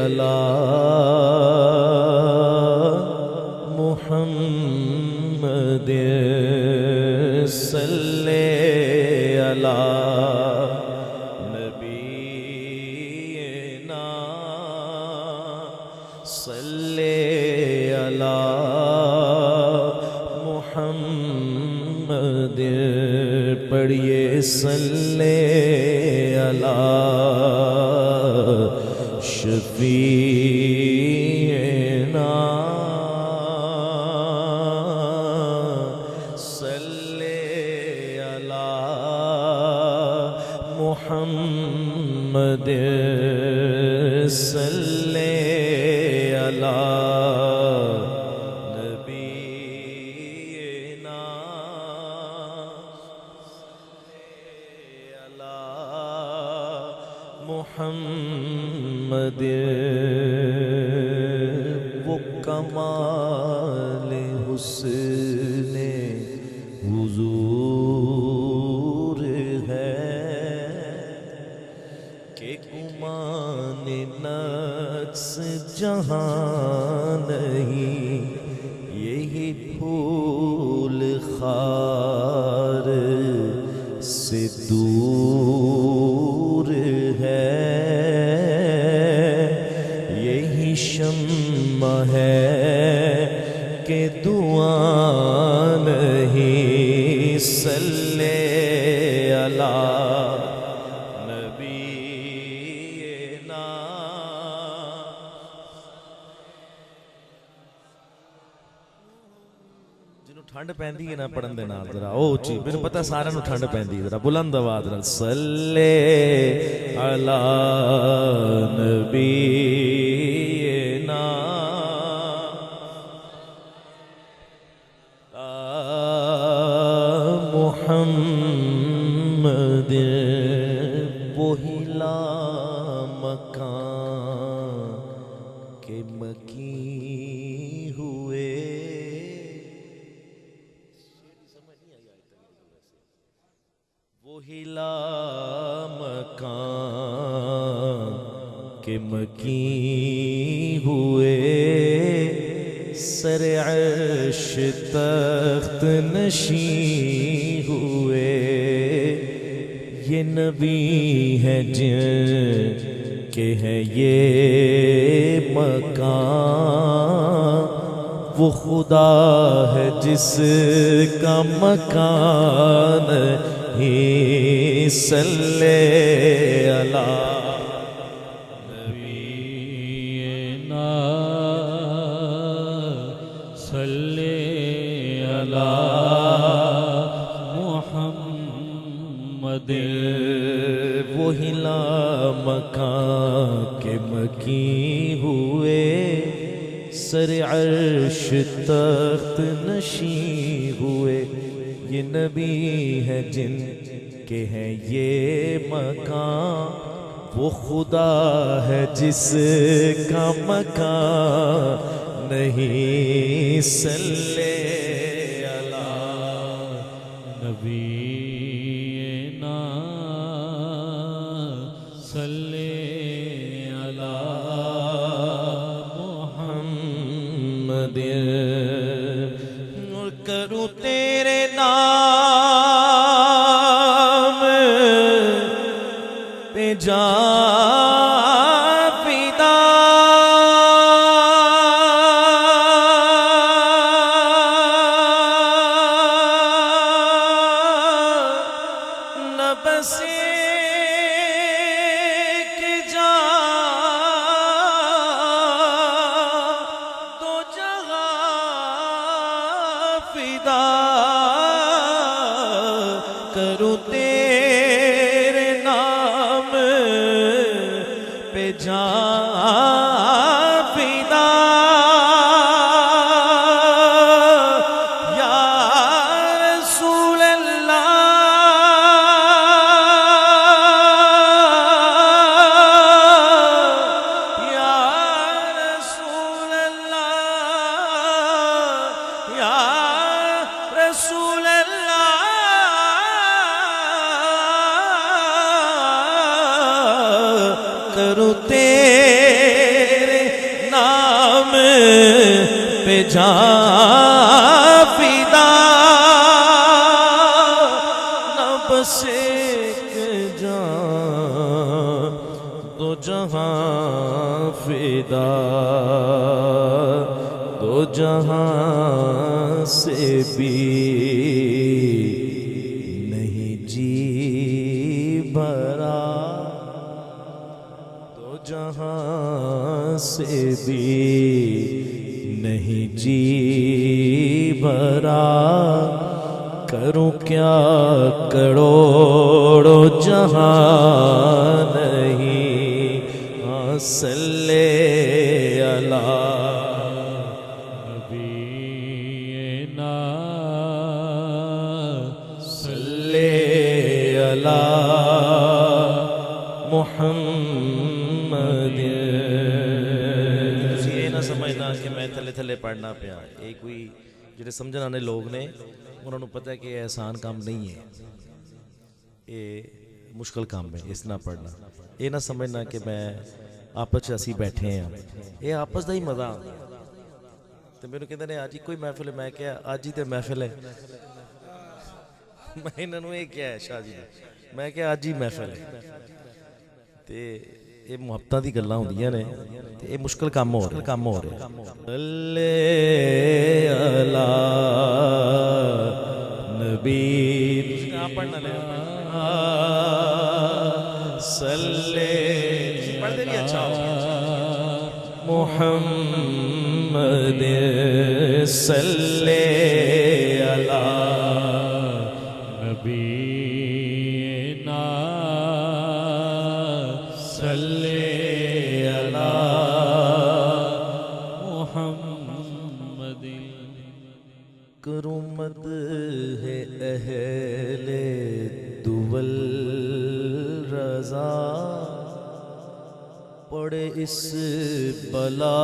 علی محمد صلی علی نبینا صلی علی محمد پڑھیے صلی علی شفیعنا صلی علی محمد صلی علی نبینا محمد وہ کمال حسن حضور ہے کہ گمان نقص جہاں نہیں، یہی پھول خار سے دور ہے، یہی شمع ہے کہ دعا نہیں، صلی علی نبینا جنہوں ٹھنڈ پیندی ہے نا پڑھن دے نال ذرا او اچھی، میں نے پتہ سارے نوں ٹھنڈ پیندی ہے، ذرا بلند آواز نال صلی علی نبینا محمد وہی لا مکان کے مکی ہوئے، وہی لا مکان کے مکی ہوئے، سر عرش تخت نشین ہوئے، یہ نبی ہے جن کے ہے یہ مکان، وہ خدا ہے جس کا مکان ہی، صلی علی نبینا صلی علی محمد وہی لا مکان کے مکی ہوئے، سر عرش تخت نشین ہوئے، یہ نبی ہے جن کے ہیں یہ مکان، وہ خدا ہے جس کا مکان نہیں، صلی علی نبینا صلی علی محمد، اور کروں تیرے نام پہ جان فدا، نہ بس ایک جان دو جہاں فدا، کروں تیرے نام پہ جان فدا، یا رسول اللہ یا رسول اللہ یا رسول اللہ، کروں تیرے نام پہ جان فدا، نہ بس ایک جان دو جہاں فدا، دو جہاں سے بھی نہیں جی بھرا، دو جہاں سے بھی نہیں جی بھرا، کروں کیا کروڑوں جہاں نہیں، ہاں صلی اللہ نبینا صلی اللہ محمد۔ تسی یہ نہ سمجھنا کہ میں تھلے تھلے پڑھنا پیا، یہ کوئی جڑے سمجھن آنے لوگ نے انہوں نے پتہ ہے کہ یہ آسان کام نہیں ہے، یہ مشکل کام ہے اس نہ پڑھنا۔ یہ نہ سمجھنا کہ میں آپس اسی بیٹھے ہیں، یہ آپس دا ہی مزہ آتا ہے۔ تو میرے کہتے ہیں آج ہی کوئی محفل ہے، میں کیا آج ہی تے محفل ہے، میں انہوں یہ کیا ہے شاہ جی میں کیا آج ہی محفل ہے، تے یہ محبتاں دی گلاں ہوندیاں نے، تے یہ مشکل کام ہو رہا ہے۔ صلی اللہ نبی پڑھنا لے صلی پڑھ دے بھی اچھا ہو محمد صلی اللہ نبینا صلی اللہ محمد۔ کروں مدح اہل دول رضا، پڑے اس بلا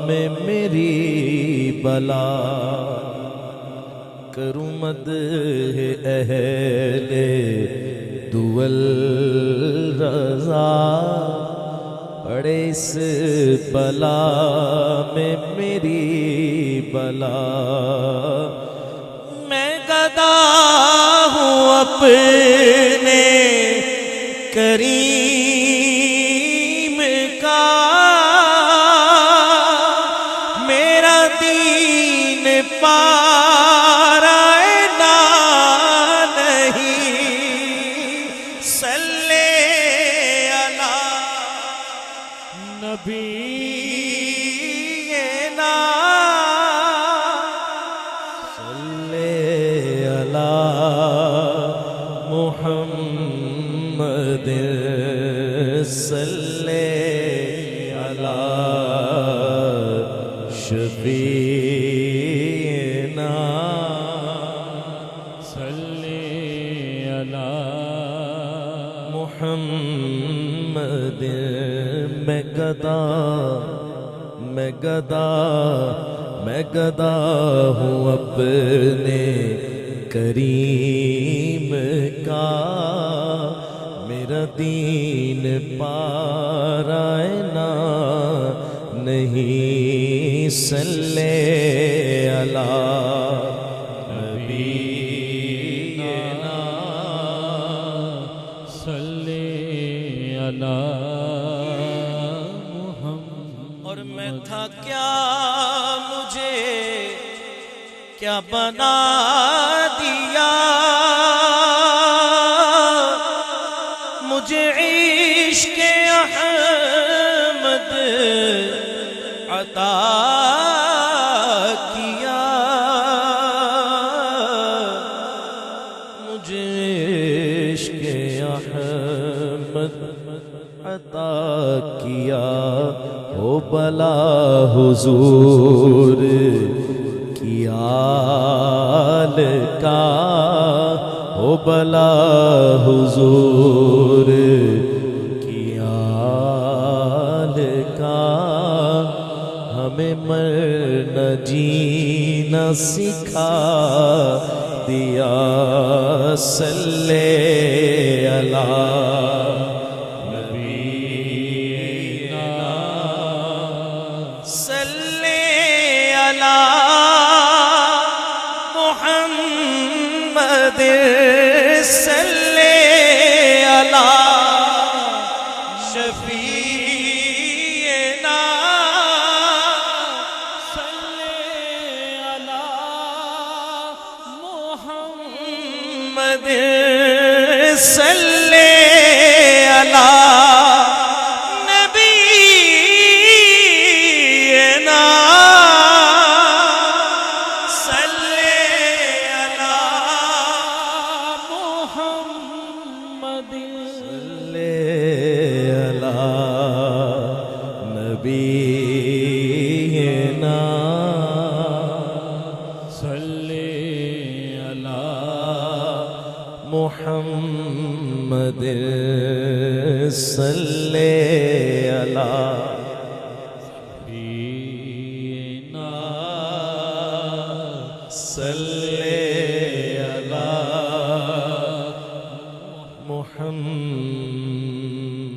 میں میری بلا، کروں مدح اہل دول رضا، پڑے اس بلا میں میری بلا، میں گدا ہوں اپنے کریم کا، میرا دین پارائنا نہیں، صلی اللہ نبینا صلی اللہ محمد صلی اللہ شفیعنا صلی اللہ محمد۔ میں گدا ہوں اپنے کریم کا، میرا دین پارائنا نہیں، صلی اللہ نبینا صلی اللہ محمد۔ اور میں تھا کیا، مجھے کیا بنا دیا، مجھے عشق احمد عطا کیا، مجھے عشق احمد عطا کیا، ہو بلا حضور کی آل کا، ہو بلا حضور کی آل کا، ہمیں مرنا جینا سکھا دیا، صلی اللہ نبی محمد صلی علی شفیعنا محمد صلی علی نبینا صلی علی محمد صلی علی نبینا صلی علی محمد صلی علی سیدنا صلی